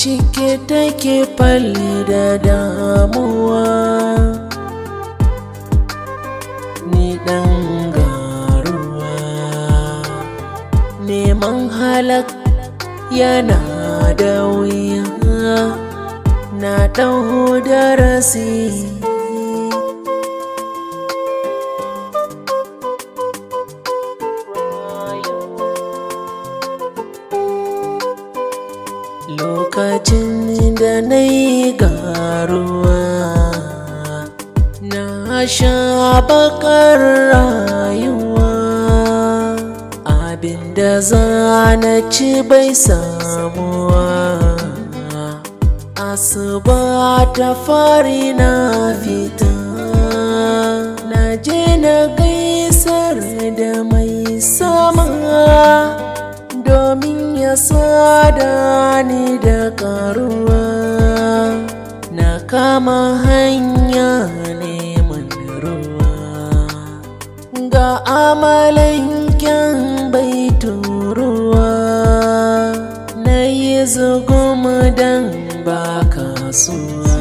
cike take falle da damuwa. Ni ɗan garuwa, neman halak yana da wuya. Na ɗau darasi. Lokacin da na yi garuwa, na sha bakar rayuwa. Abinda za na ci bai samuwa. Asuba ta fari na fita, na je na gaisar da mai sama, domin ya sada ni da karuwa. Na kama hanya neman ruwa, ga amalanken bai turuwa. Na yi zugum dan ba kasuwa,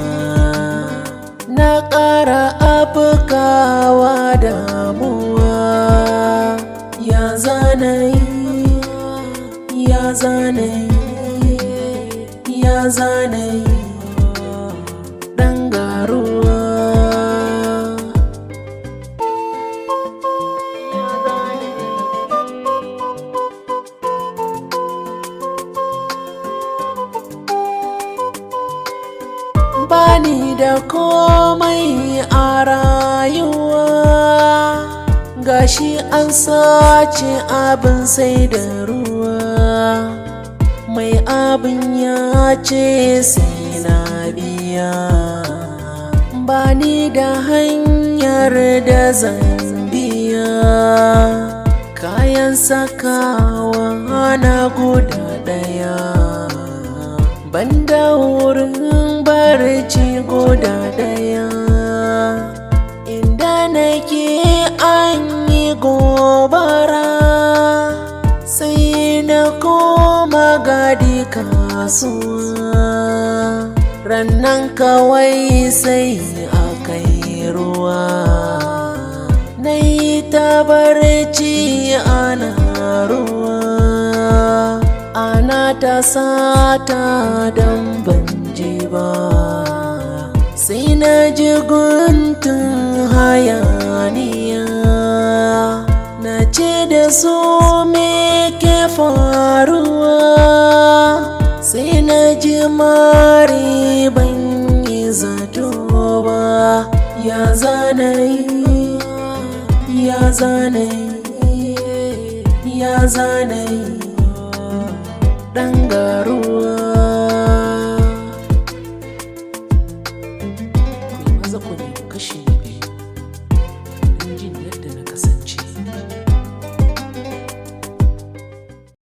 na ƙara afkawa damuwa. Ya zanayi, ya zanayi, ya zanayi, ɗan garuwa. Bani da komai a rayuwa, gashi an sace abin sai da ruwa. Mai abin ya ce sai na biya, bani da hanyar da zan biya. Kayan sakawa na guda ɗaya, banda wurin barci guda ɗaya. Inda nake an yi gobara, sai na koma gadi kasuwa. Rannan kawai sai aka yi ruwa, na yi ta barci ana ruwa. Ana ta sata don ban ji ba, sai na ji guntun hayaniya. Na ce da su me ke faruwa, sai na ji mari ban yi zato ba. Ya zanayi, ya zanayi, ya zanayi, ɗan garuwa.